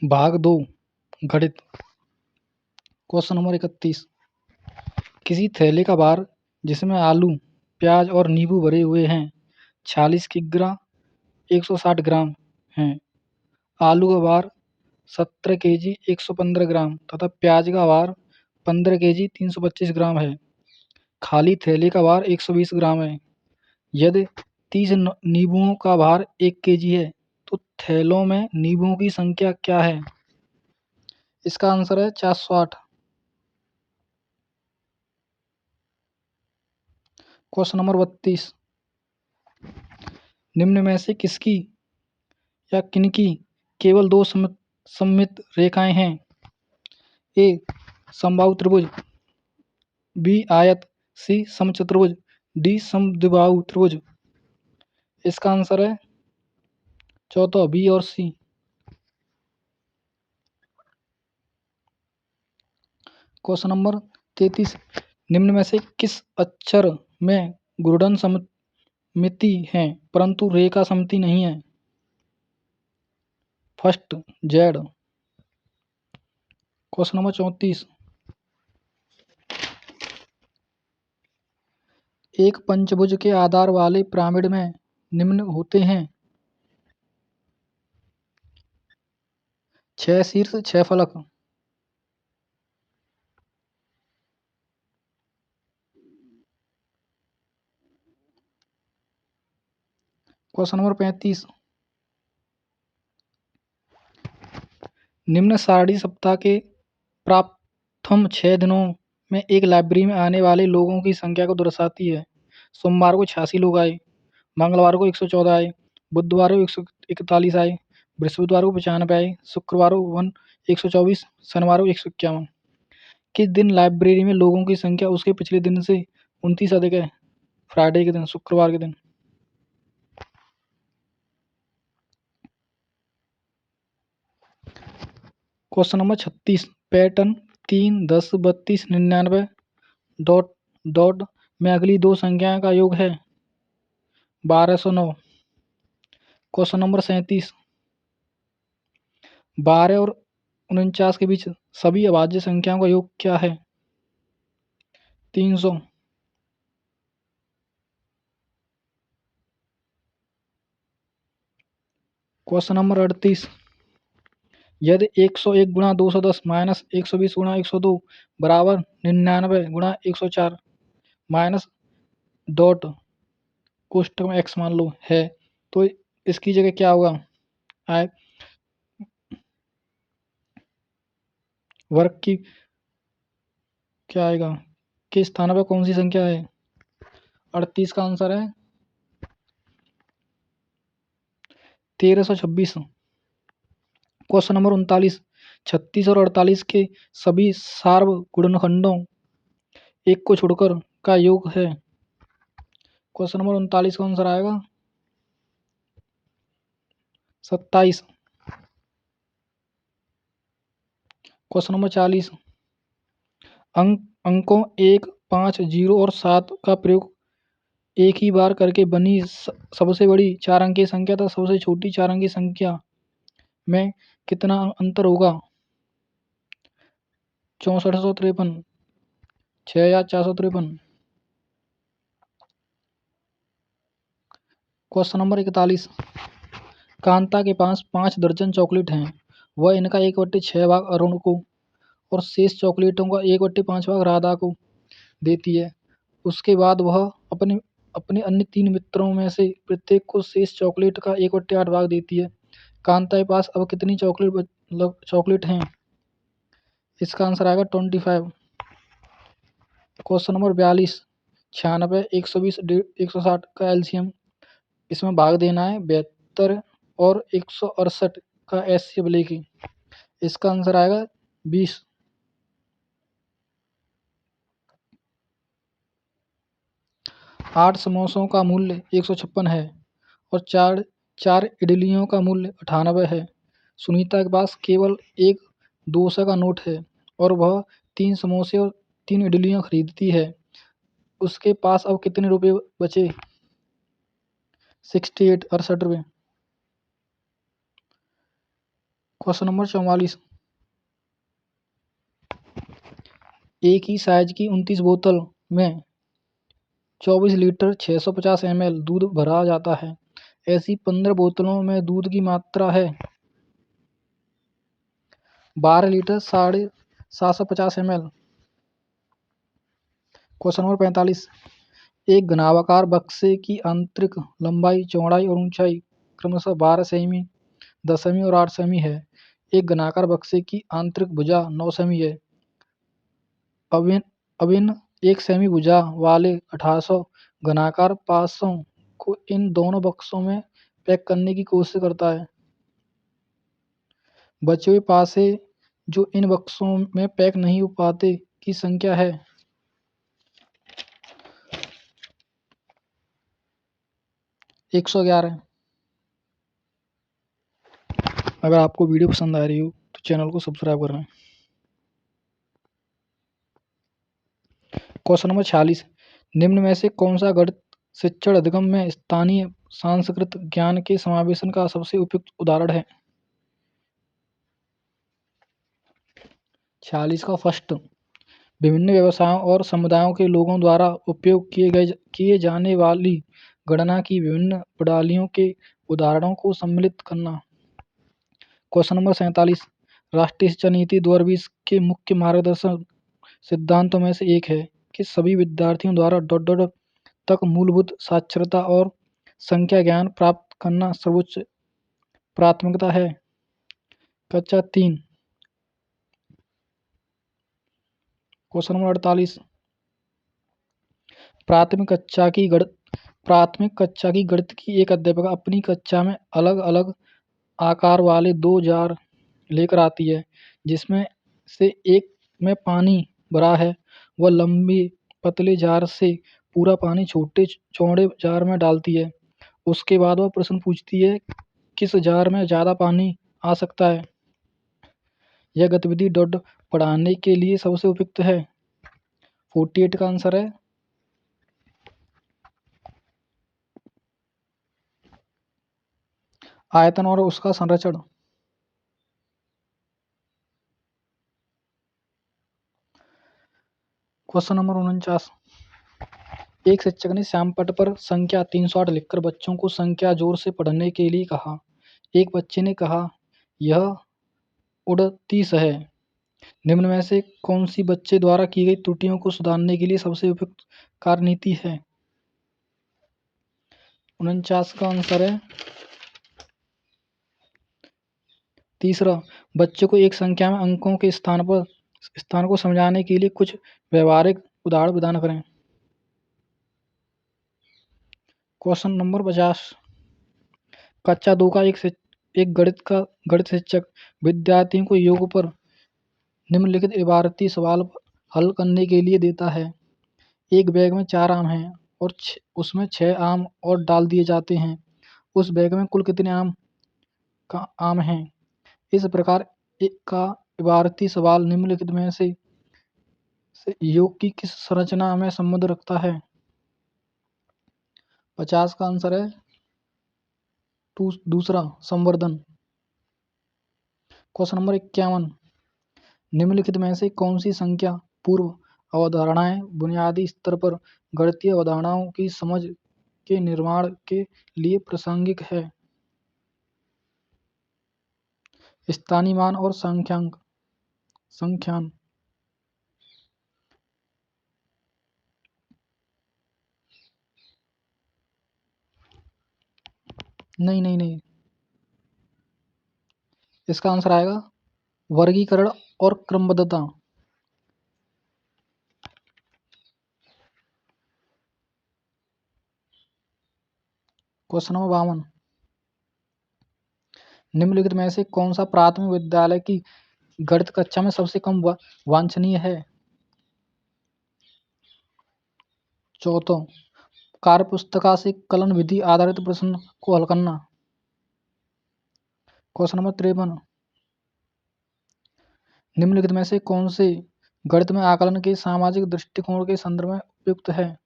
भाग 2 गणित। Question number 31। किसी थैले का भार जिसमें आलू, प्याज और नींबू भरे हुए हैं 46 किग्रा 160 ग्राम हैं। आलू का भार 17 केजी 115 ग्राम तथा प्याज का भार 15 केजी 325 ग्राम है। खाली थैले का भार 120 ग्राम है। यदि 30 नींबुओं का भार 1 केजी है तो थैलों में नींबुओं की संख्या क्या है? इसका आंसर है 408। Question number 32। निम्न में से किसकी या किनकी केवल दो सममित रेखाएं हैं? ए समबाहु त्रिभुज, बी आयत, सी समचतुर्भुज, डी समद्विबाहु त्रिभुज। इसका आंसर है चौथा, बी और सी। Question number 33। निम्न में से किस अक्षर में गुणन सममिति है परंतु रेखा सममिति नहीं है? First, Z. Question number 34। एक पंचभुज के आधार वाले पिरामिड में निम्न होते हैं: 6 शीर्ष 6 फलक। Question number 35। निम्न सारणी सप्ताह के प्रथम 6 दिनों में एक लाइब्रेरी में आने वाले लोगों की संख्या को दर्शाती है। सोमवार को 86 लोग आए, मंगलवार को 114 आए, बुधवार को 141 आए, बृहस्पतिवार को 95 आए, शुक्रवार को 124, शनिवार को 151। किस दिन लाइब्रेरी में लोगों की संख्या उसके पिछले दिन से 29 अधिक है? फ्राइडे के दिन, शुक्रवार के दिन। Question number 36। Pattern 3, 10, 32, 99 dot dot में अगली दो संख्याओं का योग है 1209। Question number 37। 12 और 49 के बीच सभी अभाज्य संख्याओं का योग क्या है? 300। Question number 38। यदि 101 गुणा 210 माइनस 120 गुणा 102 बराबर 99 गुणा 104 माइनस डॉट कोष्टक में x मान लो है तो इसकी जगह क्या होगा? आए वर्ग की क्या आएगा? किस स्थान पर कौन सी संख्या है? 38 का आंसर है 1326। Question number 39। 36 और 48 के सभी सार्वगुणनखंडों एक को छोड़कर का योग है। क्वेश्चन नंबर 39 का आंसर आएगा 27। Question number 40। अंकों 1, 5, 0 और 7 का प्रयोग एक ही बार करके बनी सबसे बड़ी 4 अंकीय संख्या तथा सबसे छोटी 4 अंकीय संख्या में कितना अंतर होगा? 6453, 6453। Question number 41। कांता के पास 5 दर्जन चॉकलेट हैं। वह इनका 1/6 भाग अरुण को और शेष चॉकलेटों का 1/5 भाग राधा को देती है। उसके बाद वह अपने अपने अन्य 3 मित्रों में से प्रत्येक को शेष चॉकलेट का 1/8 भाग देती है। कांता के पास अब कितनी चॉकलेट हैं? इसका आंसर आएगा 25। Question number 42। 96, 120, 160 का एलसीएम इसमें भाग देना है 72 और 168 का एचसीएफ लेके। इसका आंसर आएगा 20। आठ समोसों का मूल्य 156 है और चार इडलियों का मूल्य 98 है। सुनीता के पास केवल एक 200 का नोट है और वह 3 समोसे और 3 इडलियां खरीदती है। उसके पास अब कितने रुपए बचे? 68 रुपये। क्वेश्चन नंबर 44, एक ही साइज की 29 बोतल में 24 लीटर 650 ml दूध भरा जाता है। ऐसी 15 बोतलों में दूध की मात्रा है 12 लीटर 750 ml। क्वेश्चन नंबर 45, एक घनाभाकार बक्से की आंतरिक लंबाई, चौड़ाई और ऊंचाई क्रमशः 12 सेमी, 10 सेमी और 8 सेमी है। एक घनाकार बक्से की आंतरिक भुजा 9 सेमी है। अभिन्न 1 सेमी भुजा वाले 1800 घनाकार पासों को इन दोनों बक्सों में पैक करने की कोशिश करता है। बचे हुए पासे जो इन बक्सों में पैक नहीं हो पाते की संख्या है 111। अगर आपको वीडियो पसंद आ रही हो तो चैनल को सब्सक्राइब कर लें। क्वेश्चन नंबर 46, निम्न में से कौन सा गणित शिक्षण अधिगम में स्थानीय सांस्कृत ज्ञान के समावेशन का सबसे उपयुक्त उदाहरण है? 46 का फर्स्ट, विभिन्न व्यवसायों और समुदायों के लोगों द्वारा उपयोग किए जाने वाली गणना की विभिन्न प्रणालियों के उदाहरणों को सम्मिलित करना। क्वेश्चन नंबर 47, राष्ट्रीय शिक्षा नीति 2020 के मुख्य मार्गदर्शक सिद्धांतों में से एक है कि सभी विद्यार्थियों द्वारा तक मूलभूत साक्षरता और संख्या ज्ञान प्राप्त करना सर्वोच्च प्राथमिकता है। कक्षा 3। क्वेश्चन नंबर 48, प्राथमिक कक्षा की गणित की एक अध्यापिका अपनी कक्षा में अलग अलग आकार वाले 2 जार लेकर आती है, जिसमें से एक में पानी भरा है। वह लंबे पतले जार से पूरा पानी छोटे चौड़े जार में डालती है। उसके बाद वह प्रश्न पूछती है किस जार में ज़्यादा पानी आ सकता है। यह गतिविधि पढ़ाने के लिए सबसे उपयुक्त है। 48 का आंसर है। आयतन और उसका संरचना। क्वेश्चन नंबर 49, एक शिक्षक ने श्यामपट्ट पर संख्या 308 लिखकर बच्चों को संख्या जोर से पढ़ने के लिए कहा। एक बच्चे ने कहा यह 38 है। निम्न में से कौन सी बच्चे द्वारा की गई त्रुटियों को सुधारने के लिए सबसे उपयुक्त कार्यनीति है? 49 का आंसर है। तीसरा, बच्चों को एक संख्या में अंकों के स्थान को समझाने के लिए कुछ व्यवहारिक उदाहरण प्रदान करें। क्वेश्चन नंबर 50, कक्षा 2 का एक गणित शिक्षक विद्यार्थियों को योग पर निम्नलिखित इबारती सवाल हल करने के लिए देता है। एक बैग में 4 आम हैं और उसमें 6 आम और डाल दिए जाते हैं। उस बैग में कुल कितने आम हैं? इस प्रकार का इबारती सवाल निम्नलिखित में से योग की किस संरचना में संबंध रखता है? 50 का आंसर है दूसरा, संवर्धन। क्वेश्चन नंबर 51, निम्नलिखित में से कौन सी संख्या पूर्व अवधारणाएं बुनियादी स्तर पर गणितीय अवधारणाओं की समझ के निर्माण के लिए प्रासंगिक है? स्थानीय मान और संख्यान। नहीं, इसका आंसर आएगा वर्गीकरण और क्रमबद्धता। क्वेश्चन नंबर 52, निम्नलिखित में से कौन सा प्राथमिक विद्यालय की गणित कक्षा में सबसे कम वांछनीय है? चौथा, कार्यपुस्तिका से कलन विधि आधारित प्रश्न को हल करना। क्वेश्चन नंबर 53, निम्नलिखित में से कौन से गणित में आकलन के सामाजिक दृष्टिकोण के संदर्भ में उपयुक्त है?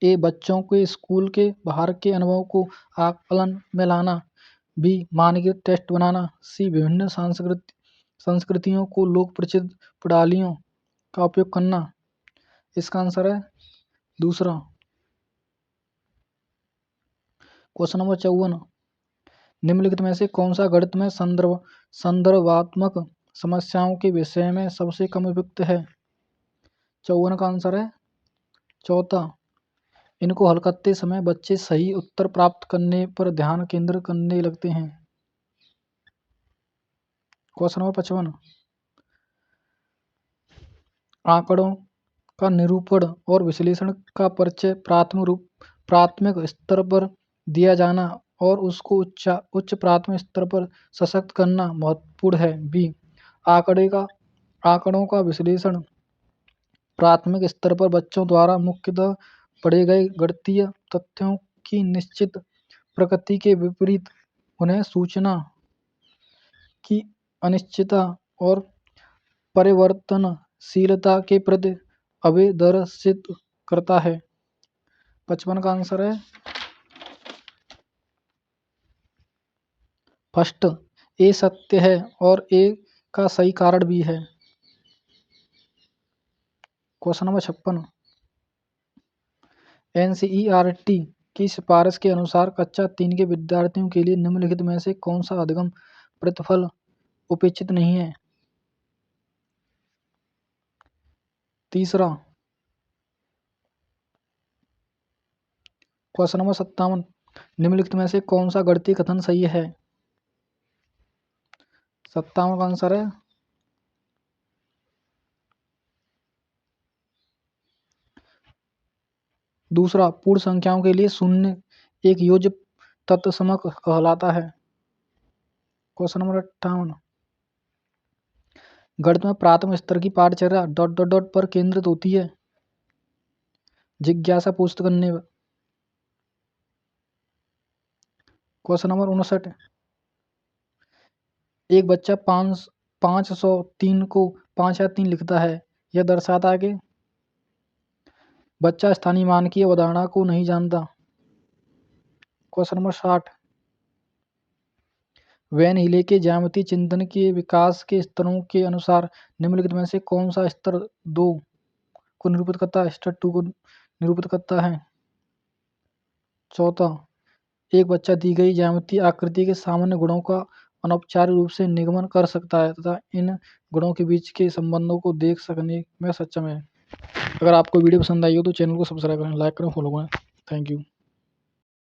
ए, बच्चों के स्कूल के बाहर के अनुभव को आकलन में लाना। बी मानकीकृत टेस्ट बनाना, सी विभिन्न संस्कृतियों को लोक प्रचलित प्रणालियों का उपयोग करना। इसका आंसर है दूसरा। क्वेश्चन नंबर 54, निम्नलिखित में से कौन सा गणित में संदर्भात्मक समस्याओं के विषय में सबसे कम उपयुक्त है? 54 का आंसर है चौथा। इनको हल करते समय बच्चे सही उत्तर प्राप्त करने पर ध्यान केंद्रित करने लगते हैं। क्वेश्चन नंबर 55, आंकड़ों का निरूपण और विश्लेषण का परिचय प्राथमिक स्तर पर दिया जाना और उसको उच्च प्राथमिक स्तर पर सशक्त करना महत्वपूर्ण है। बी आंकड़ों का विश्लेषण प्राथमिक स्तर पर बच्चों द्वारा मुख्यतः पढ़े गए गणितीय तथ्यों की निश्चित प्रकृति के विपरीत उन्हें सूचना की अनिश्चितता और परिवर्तनशीलता के प्रति अभिदर्शित करता है। 55 का आंसर है फर्स्ट, ए सत्य है और ए का सही कारण भी है। क्वेश्चन नंबर 56, एनसीईआरटी की सिफारिश के अनुसार कक्षा 3 के विद्यार्थियों के लिए निम्नलिखित में से कौन सा अधिगम प्रतिफल उपेक्षित नहीं है? तीसरा। क्वेश्चन नंबर 57, निम्नलिखित में से कौन सा गणितीय कथन सही है? 57 का आंसर है दूसरा। पूर्ण संख्याओं के लिए शून्य एक योज्य तत्समक कहलाता है। क्वेश्चन नंबर 58, गणित में प्राथमिक स्तर की पाठचर्या ... पर केंद्रित होती है। जिज्ञासा पुष्ट करने। क्वेश्चन नंबर 59, एक बच्चा 503 को 5 या 3 लिखता है, यह दर्शाता है कि बच्चा स्थानीय मानकीय अवधारणा को नहीं जानता। क्वेश्चन नंबर 60, वैन हीले के ज्यामितीय चिंतन के विकास के स्तरों के अनुसार निम्नलिखित में से कौन सा स्तर 2 को निरूपित करता है, स्तर 2 को निरूपित करता है? चौथा, एक बच्चा दी गई ज्यामितीय आकृति के सामान्य गुणों का अनौपचारिक रूप से निगमन कर सकता है तथा इन गुणों के बीच के संबंधों को देख सकने में सक्षम है। अगर आपको वीडियो पसंद आई हो तो चैनल को सब्सक्राइब करें, लाइक करें, फॉलो करें। Thank you.